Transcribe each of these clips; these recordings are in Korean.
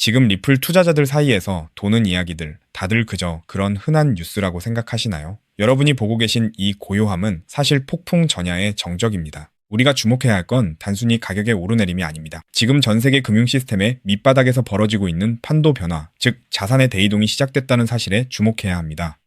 지금 리플 투자자들 사이에서 도는 이야기들, 다들 그저 그런 흔한 뉴스라고 생각하시나요? 여러분이 보고 계신 이 고요함은 사실 폭풍 전야의 정적입니다. 우리가 주목해야 할 건 단순히 가격의 오르내림이 아닙니다. 지금 전 세계 금융 시스템의 밑바닥에서 벌어지고 있는 판도 변화, 즉 자산의 대이동이 시작됐다는 사실에 주목해야 합니다.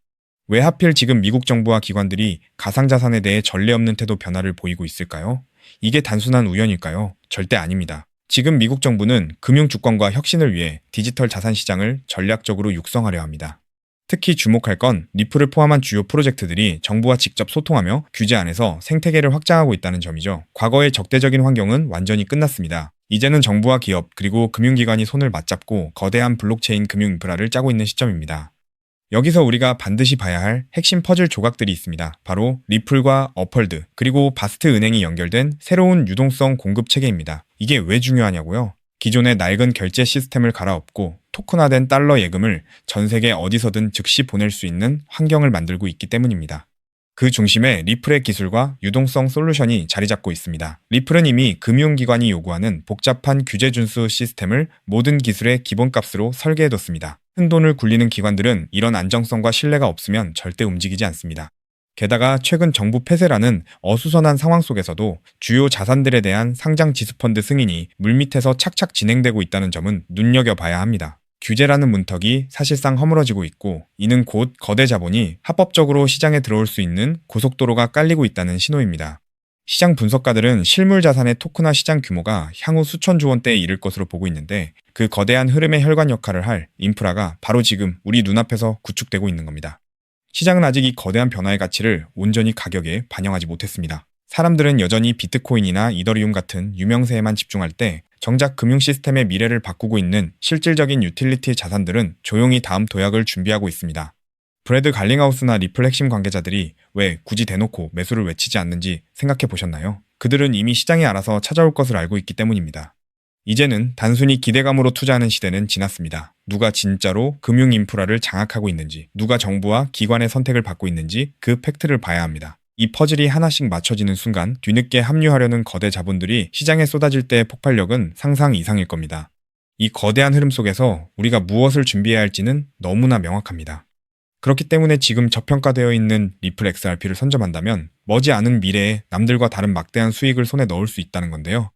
왜 하필 지금 미국 정부와 기관들이 가상자산에 대해 전례 없는 태도 변화를 보이고 있을까요? 이게 단순한 우연일까요? 절대 아닙니다. 지금 미국 정부는 금융 주권과 혁신을 위해 디지털 자산 시장을 전략적으로 육성하려 합니다. 특히 주목할 건 리플을 포함한 주요 프로젝트들이 정부와 직접 소통하며 규제 안에서 생태계를 확장하고 있다는 점이죠. 과거의 적대적인 환경은 완전히 끝났습니다. 이제는 정부와 기업 그리고 금융기관이 손을 맞잡고 거대한 블록체인 금융 인프라를 짜고 있는 시점입니다. 여기서 우리가 반드시 봐야 할 핵심 퍼즐 조각들이 있습니다. 바로 리플과 어펄드 그리고 바스트 은행이 연결된 새로운 유동성 공급 체계입니다. 이게 왜 중요하냐고요? 기존의 낡은 결제 시스템을 갈아엎고 토큰화된 달러 예금을 전 세계 어디서든 즉시 보낼 수 있는 환경을 만들고 있기 때문입니다. 그 중심에 리플의 기술과 유동성 솔루션이 자리 잡고 있습니다. 리플은 이미 금융기관이 요구하는 복잡한 규제 준수 시스템을 모든 기술의 기본값으로 설계해뒀습니다. 큰돈을 굴리는 기관들은 이런 안정성과 신뢰가 없으면 절대 움직이지 않습니다. 게다가 최근 정부 폐쇄라는 어수선한 상황 속에서도 주요 자산들에 대한 상장 지수펀드 승인이 물밑에서 착착 진행되고 있다는 점은 눈여겨봐야 합니다. 규제라는 문턱이 사실상 허물어지고 있고 이는 곧 거대 자본이 합법적으로 시장에 들어올 수 있는 고속도로가 깔리고 있다는 신호입니다. 시장 분석가들은 실물 자산의 토큰화 시장 규모가 향후 수천조 원대에 이를 것으로 보고 있는데 그 거대한 흐름의 혈관 역할을 할 인프라가 바로 지금 우리 눈앞에서 구축되고 있는 겁니다. 시장은 아직 이 거대한 변화의 가치를 온전히 가격에 반영하지 못했습니다. 사람들은 여전히 비트코인이나 이더리움 같은 유명세에만 집중할 때 정작 금융 시스템의 미래를 바꾸고 있는 실질적인 유틸리티 자산들은 조용히 다음 도약을 준비하고 있습니다. 브래드 갈링하우스나 리플 핵심 관계자들이 왜 굳이 대놓고 매수를 외치지 않는지 생각해 보셨나요? 그들은 이미 시장이 알아서 찾아올 것을 알고 있기 때문입니다. 이제는 단순히 기대감으로 투자하는 시대는 지났습니다. 누가 진짜로 금융 인프라를 장악하고 있는지, 누가 정부와 기관의 선택을 받고 있는지 그 팩트를 봐야 합니다. 이 퍼즐이 하나씩 맞춰지는 순간 뒤늦게 합류하려는 거대 자본들이 시장에 쏟아질 때의 폭발력은 상상 이상일 겁니다. 이 거대한 흐름 속에서 우리가 무엇을 준비해야 할지는 너무나 명확합니다. 그렇기 때문에 지금 저평가되어 있는 리플 XRP를 선점한다면 머지않은 미래에 남들과 다른 막대한 수익을 손에 넣을 수 있다는 건데요.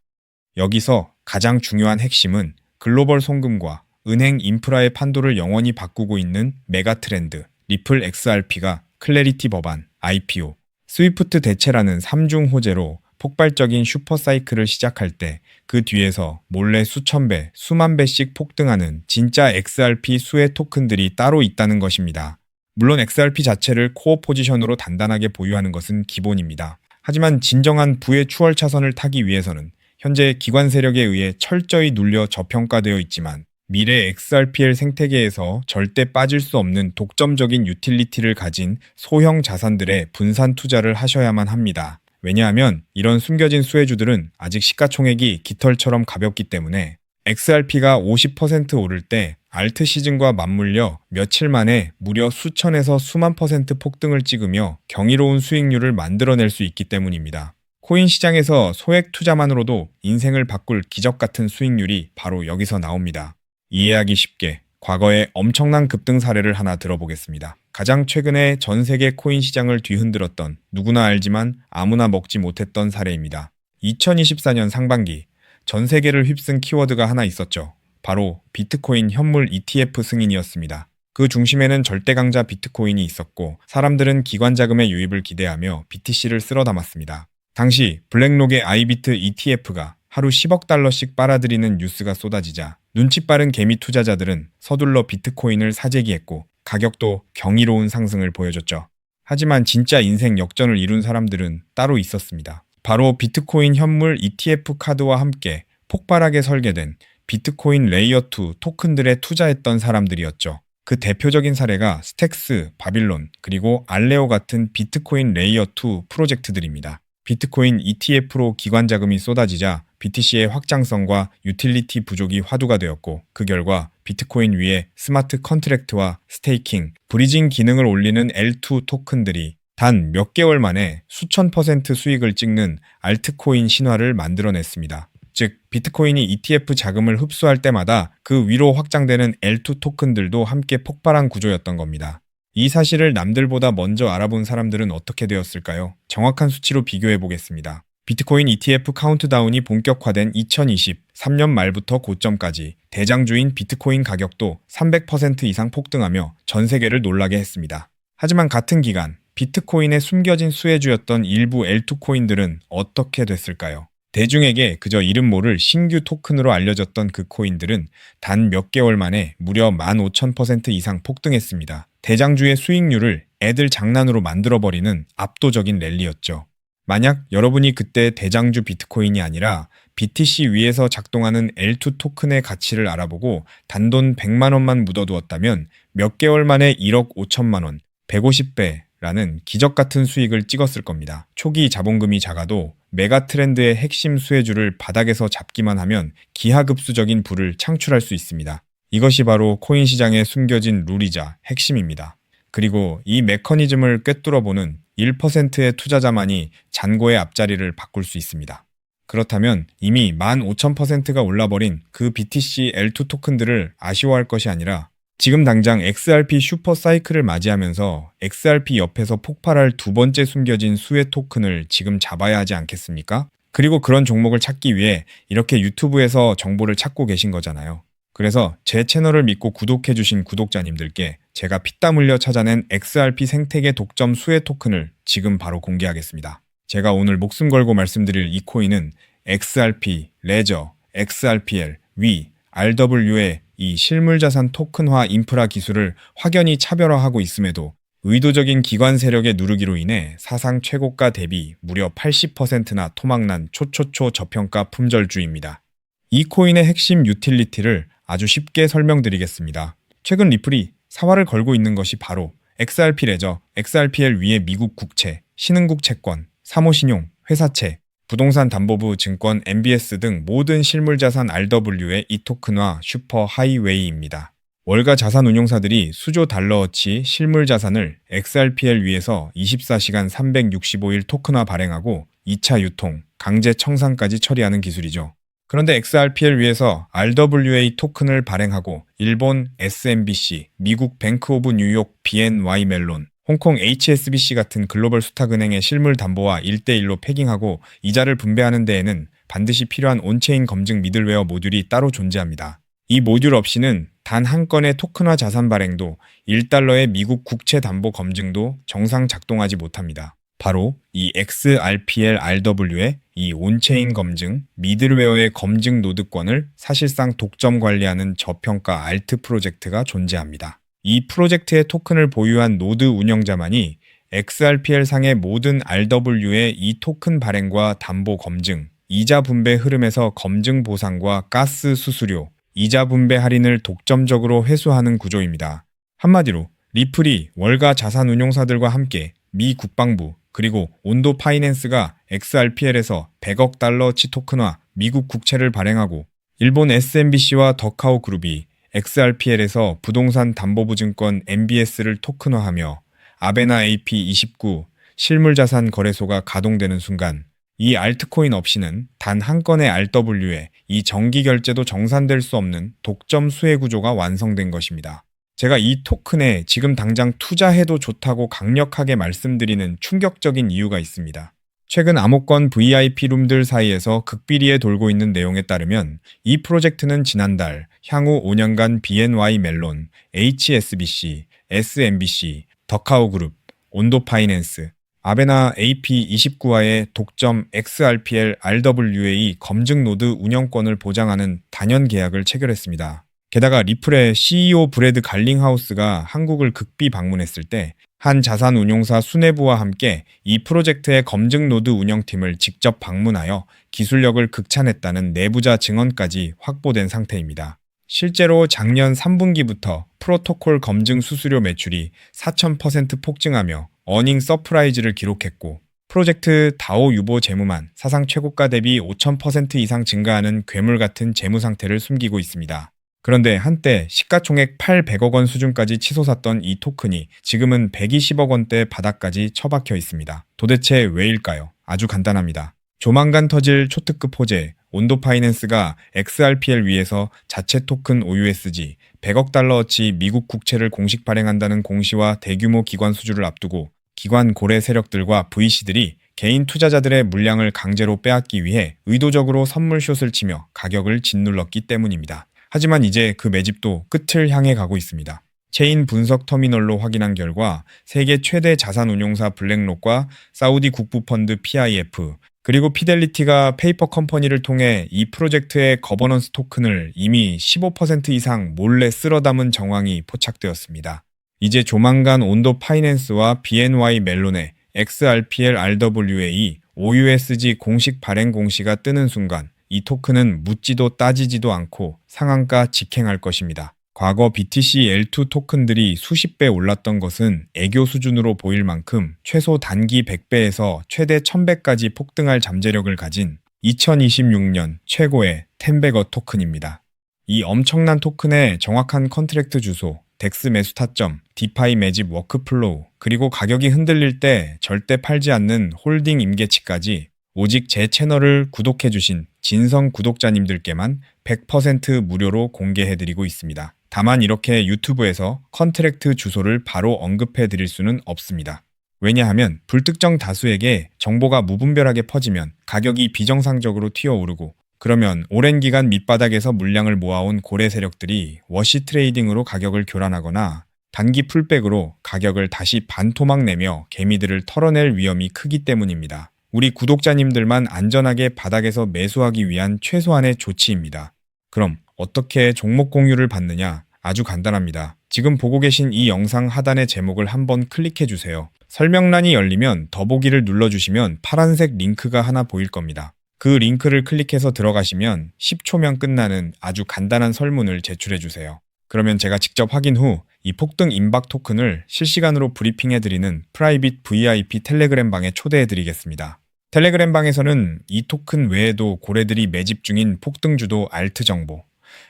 여기서 가장 중요한 핵심은 글로벌 송금과 은행 인프라의 판도를 영원히 바꾸고 있는 메가 트렌드, 리플 XRP가 클래리티 법안, IPO, 스위프트 대체라는 3중 호재로 폭발적인 슈퍼사이클을 시작할 때 그 뒤에서 몰래 수천 배, 수만 배씩 폭등하는 진짜 XRP 수혜 토큰들이 따로 있다는 것입니다. 물론 XRP 자체를 코어 포지션으로 단단하게 보유하는 것은 기본입니다. 하지만 진정한 부의 추월 차선을 타기 위해서는 현재 기관 세력에 의해 철저히 눌려 저평가되어 있지만 미래 XRPL 생태계에서 절대 빠질 수 없는 독점적인 유틸리티를 가진 소형 자산들의 분산 투자를 하셔야만 합니다. 왜냐하면 이런 숨겨진 수혜주들은 아직 시가총액이 깃털처럼 가볍기 때문에 XRP가 50% 오를 때 알트 시즌과 맞물려 며칠 만에 무려 수천에서 수만 퍼센트 폭등을 찍으며 경이로운 수익률을 만들어낼 수 있기 때문입니다. 코인 시장에서 소액 투자만으로도 인생을 바꿀 기적 같은 수익률이 바로 여기서 나옵니다. 이해하기 쉽게 과거의 엄청난 급등 사례를 하나 들어보겠습니다. 가장 최근에 전 세계 코인 시장을 뒤흔들었던 누구나 알지만 아무나 먹지 못했던 사례입니다. 2024년 상반기 전 세계를 휩쓴 키워드가 하나 있었죠. 바로 비트코인 현물 ETF 승인이었습니다. 그 중심에는 절대 강자 비트코인이 있었고 사람들은 기관 자금의 유입을 기대하며 BTC를 쓸어 담았습니다. 당시 블랙록의 아이비트 ETF가 하루 10억 달러씩 빨아들이는 뉴스가 쏟아지자 눈치 빠른 개미 투자자들은 서둘러 비트코인을 사재기했고 가격도 경이로운 상승을 보여줬죠. 하지만 진짜 인생 역전을 이룬 사람들은 따로 있었습니다. 바로 비트코인 현물 ETF 카드와 함께 폭발하게 설계된 비트코인 레이어2 토큰들에 투자했던 사람들이었죠. 그 대표적인 사례가 스택스, 바빌론, 그리고 알레오 같은 비트코인 레이어2 프로젝트들입니다. 비트코인 ETF로 기관 자금이 쏟아지자 BTC의 확장성과 유틸리티 부족이 화두가 되었고 그 결과 비트코인 위에 스마트 컨트랙트와 스테이킹, 브리징 기능을 올리는 L2 토큰들이 단 몇 개월 만에 수천 퍼센트 수익을 찍는 알트코인 신화를 만들어냈습니다. 즉 비트코인이 ETF 자금을 흡수할 때마다 그 위로 확장되는 L2 토큰들도 함께 폭발한 구조였던 겁니다. 이 사실을 남들보다 먼저 알아본 사람들은 어떻게 되었을까요? 정확한 수치로 비교해 보겠습니다. 비트코인 ETF 카운트다운이 본격화된 2023년 말부터 고점까지 대장주인 비트코인 가격도 300% 이상 폭등하며 전 세계를 놀라게 했습니다. 하지만 같은 기간 비트코인의 숨겨진 수혜주였던 일부 L2 코인들은 어떻게 됐을까요? 대중에게 그저 이름 모를 신규 토큰으로 알려졌던 그 코인들은 단 몇 개월 만에 무려 15,000% 이상 폭등했습니다. 대장주의 수익률을 애들 장난으로 만들어버리는 압도적인 랠리였죠. 만약 여러분이 그때 대장주 비트코인이 아니라 BTC 위에서 작동하는 L2 토큰의 가치를 알아보고 단돈 100만 원만 묻어두었다면 몇 개월 만에 1억 5천만 원, 150배라는 기적 같은 수익을 찍었을 겁니다. 초기 자본금이 작아도 메가 트렌드의 핵심 수혜주를 바닥에서 잡기만 하면 기하급수적인 부를 창출할 수 있습니다. 이것이 바로 코인 시장에 숨겨진 룰이자 핵심입니다. 그리고 이 메커니즘을 꿰뚫어보는 1%의 투자자만이 잔고의 앞자리를 바꿀 수 있습니다. 그렇다면 이미 15,000%가 올라버린 그 BTC L2 토큰들을 아쉬워할 것이 아니라 지금 당장 XRP 슈퍼 사이클을 맞이하면서 XRP 옆에서 폭발할 두 번째 숨겨진 수혜 토큰을 지금 잡아야 하지 않겠습니까? 그리고 그런 종목을 찾기 위해 이렇게 유튜브에서 정보를 찾고 계신 거잖아요. 그래서 제 채널을 믿고 구독해주신 구독자님들께 제가 피땀 흘려 찾아낸 XRP 생태계 독점 수혜 토큰을 지금 바로 공개하겠습니다. 제가 오늘 목숨 걸고 말씀드릴 이 코인은 XRP, 레저, XRPL, 위, RW의 이 실물자산 토큰화 인프라 기술을 확연히 차별화하고 있음에도 의도적인 기관 세력의 누르기로 인해 사상 최고가 대비 무려 80%나 토막난 초초초 저평가 품절주입니다. 이 코인의 핵심 유틸리티를 아주 쉽게 설명드리겠습니다. 최근 리플이 사활을 걸고 있는 것이 바로 XRP 레저, XRPL 위의 미국 국채, 신흥국 채권, 사모신용, 회사채, 부동산 담보부 증권 MBS 등 모든 실물자산 RW의 이 토큰화 슈퍼 하이웨이입니다. 월가 자산운용사들이 수조 달러어치 실물자산을 XRPL 위에서 24시간 365일 토큰화 발행하고 2차 유통, 강제 청산까지 처리하는 기술이죠. 그런데 XRPL 위에서 RWA 토큰을 발행하고 일본 SMBC, 미국 뱅크 오브 뉴욕 BNY 멜론, 홍콩 HSBC 같은 글로벌 수탁은행의 실물 담보와 1대1로 패깅하고 이자를 분배하는 데에는 반드시 필요한 온체인 검증 미들웨어 모듈이 따로 존재합니다. 이 모듈 없이는 단 한 건의 토큰화 자산 발행도 1달러의 미국 국채 담보 검증도 정상 작동하지 못합니다. 바로 이 XRPL RW의 이 온체인 검증, 미들웨어의 검증 노드권을 사실상 독점 관리하는 저평가 알트 프로젝트가 존재합니다. 이 프로젝트의 토큰을 보유한 노드 운영자만이 XRPL 상의 모든 RW의 이 토큰 발행과 담보 검증, 이자 분배 흐름에서 검증 보상과 가스 수수료, 이자 분배 할인을 독점적으로 회수하는 구조입니다. 한마디로 리플이 월가 자산운용사들과 함께 미 국방부 그리고 온도 파이낸스가 XRPL에서 100억 달러치 토큰화 미국 국채를 발행하고 일본 SMBC와 더카오 그룹이 XRPL에서 부동산 담보부 증권 MBS를 토큰화하며 아베나 AP29 실물자산 거래소가 가동되는 순간 이 알트코인 없이는 단 한 건의 RW에 이 정기 결제도 정산될 수 없는 독점 수혜 구조가 완성된 것입니다. 제가 이 토큰에 지금 당장 투자해도 좋다고 강력하게 말씀드리는 충격적인 이유가 있습니다. 최근 암호권 VIP 룸들 사이에서 극비리에 돌고 있는 내용에 따르면 이 프로젝트는 지난달 향후 5년간 BNY 멜론, HSBC, SMBC, 더카오 그룹, 온도 파이낸스, 아베나 AP29와의 독점 XRPL RWA 검증 노드 운영권을 보장하는 단연 계약을 체결했습니다. 게다가 리플의 CEO 브래드 갈링하우스가 한국을 극비 방문했을 때 한 자산운용사 수뇌부와 함께 이 프로젝트의 검증 노드 운영팀을 직접 방문하여 기술력을 극찬했다는 내부자 증언까지 확보된 상태입니다. 실제로 작년 3분기부터 프로토콜 검증 수수료 매출이 4000% 폭증하며 어닝 서프라이즈를 기록했고 프로젝트 다오 유보 재무만 사상 최고가 대비 5000% 이상 증가하는 괴물 같은 재무 상태를 숨기고 있습니다. 그런데 한때 시가총액 800억 원 수준까지 치솟았던 이 토큰이 지금은 120억 원대 바닥까지 처박혀 있습니다. 도대체 왜일까요? 아주 간단합니다. 조만간 터질 초특급 호재, 온도 파이낸스가 XRPL 위에서 자체 토큰 OUSG 100억 달러어치 미국 국채를 공식 발행한다는 공시와 대규모 기관 수주를 앞두고 기관 고래 세력들과 VC들이 개인 투자자들의 물량을 강제로 빼앗기 위해 의도적으로 선물숏을 치며 가격을 짓눌렀기 때문입니다. 하지만 이제 그 매집도 끝을 향해 가고 있습니다. 체인 분석 터미널로 확인한 결과 세계 최대 자산운용사 블랙록과 사우디 국부펀드 PIF 그리고 피델리티가 페이퍼 컴퍼니를 통해 이 프로젝트의 거버넌스 토큰을 이미 15% 이상 몰래 쓸어 담은 정황이 포착되었습니다. 이제 조만간 온도 파이낸스와 BNY 멜론의 XRPL RWA OUSG 공식 발행 공시가 뜨는 순간 이 토큰은 묻지도 따지지도 않고 상한가 직행할 것입니다. 과거 BTC L2 토큰들이 수십 배 올랐던 것은 애교 수준으로 보일 만큼 최소 단기 100배에서 최대 1000배까지 폭등할 잠재력을 가진 2026년 최고의 텐베거 토큰입니다. 이 엄청난 토큰의 정확한 컨트랙트 주소, 덱스 매수 타점, 디파이 매집 워크플로우, 그리고 가격이 흔들릴 때 절대 팔지 않는 홀딩 임계치까지 오직 제 채널을 구독해주신 진성 구독자님들께만 100% 무료로 공개해드리고 있습니다. 다만 이렇게 유튜브에서 컨트랙트 주소를 바로 언급해드릴 수는 없습니다. 왜냐하면 불특정 다수에게 정보가 무분별하게 퍼지면 가격이 비정상적으로 튀어오르고 그러면 오랜 기간 밑바닥에서 물량을 모아온 고래 세력들이 워시 트레이딩으로 가격을 교란하거나 단기 풀백으로 가격을 다시 반토막 내며 개미들을 털어낼 위험이 크기 때문입니다. 우리 구독자님들만 안전하게 바닥에서 매수하기 위한 최소한의 조치입니다. 그럼 어떻게 종목 공유를 받느냐? 아주 간단합니다. 지금 보고 계신 이 영상 하단의 제목을 한번 클릭해 주세요. 설명란이 열리면 더보기를 눌러주시면 파란색 링크가 하나 보일 겁니다. 그 링크를 클릭해서 들어가시면 10초면 끝나는 아주 간단한 설문을 제출해 주세요. 그러면 제가 직접 확인 후 이 폭등 임박 토큰을 실시간으로 브리핑해드리는 프라이빗 VIP 텔레그램 방에 초대해드리겠습니다. 텔레그램 방에서는 이 토큰 외에도 고래들이 매집 중인 폭등주도 알트 정보,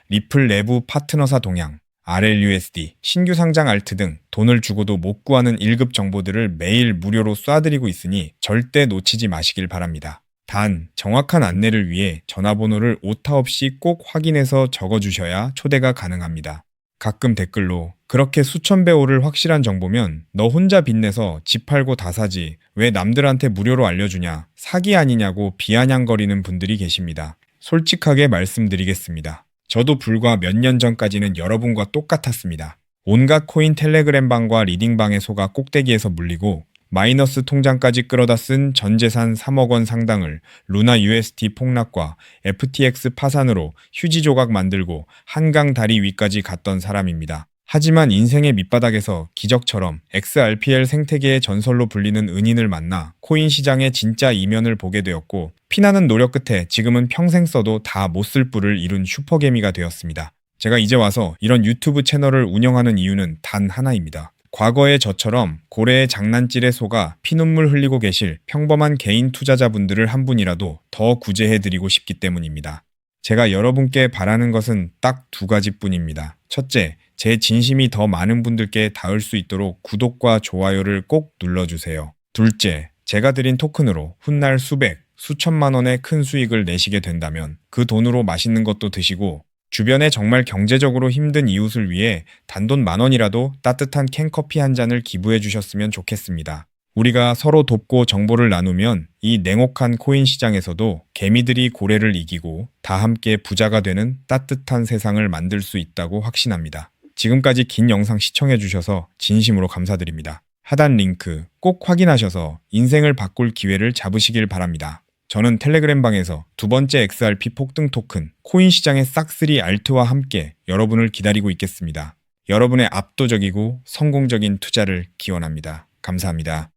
리플 내부 파트너사 동향, RLUSD, 신규 상장 알트 등 돈을 주고도 못 구하는 1급 정보들을 매일 무료로 쏴드리고 있으니 절대 놓치지 마시길 바랍니다. 단, 정확한 안내를 위해 전화번호를 오타 없이 꼭 확인해서 적어주셔야 초대가 가능합니다. 가끔 댓글로 그렇게 수천 배 오를 확실한 정보면 너 혼자 빚내서 집 팔고 다 사지 왜 남들한테 무료로 알려주냐 사기 아니냐고 비아냥거리는 분들이 계십니다. 솔직하게 말씀드리겠습니다. 저도 불과 몇 년 전까지는 여러분과 똑같았습니다. 온갖 코인 텔레그램 방과 리딩방에 속아 꼭대기에서 물리고 마이너스 통장까지 끌어다 쓴 전재산 3억 원 상당을 루나 UST 폭락과 FTX 파산으로 휴지 조각 만들고 한강 다리 위까지 갔던 사람입니다. 하지만 인생의 밑바닥에서 기적처럼 XRPL 생태계의 전설로 불리는 은인을 만나 코인 시장의 진짜 이면을 보게 되었고 피나는 노력 끝에 지금은 평생 써도 다 못 쓸 뿔을 이룬 슈퍼개미가 되었습니다. 제가 이제 와서 이런 유튜브 채널을 운영하는 이유는 단 하나입니다. 과거의 저처럼 고래의 장난질에 속아 피눈물 흘리고 계실 평범한 개인 투자자분들을 한 분이라도 더 구제해드리고 싶기 때문입니다. 제가 여러분께 바라는 것은 딱 두 가지뿐입니다. 첫째, 제 진심이 더 많은 분들께 닿을 수 있도록 구독과 좋아요를 꼭 눌러주세요. 둘째, 제가 드린 토큰으로 훗날 수백, 수천만 원의 큰 수익을 내시게 된다면 그 돈으로 맛있는 것도 드시고 주변에 정말 경제적으로 힘든 이웃을 위해 단돈 10,000원이라도 따뜻한 캔커피 한 잔을 기부해 주셨으면 좋겠습니다. 우리가 서로 돕고 정보를 나누면 이 냉혹한 코인 시장에서도 개미들이 고래를 이기고 다 함께 부자가 되는 따뜻한 세상을 만들 수 있다고 확신합니다. 지금까지 긴 영상 시청해 주셔서 진심으로 감사드립니다. 하단 링크 꼭 확인하셔서 인생을 바꿀 기회를 잡으시길 바랍니다. 저는 텔레그램 방에서 두 번째 XRP 폭등 토큰 코인 시장의 싹쓸이 알트와 함께 여러분을 기다리고 있겠습니다. 여러분의 압도적이고 성공적인 투자를 기원합니다. 감사합니다.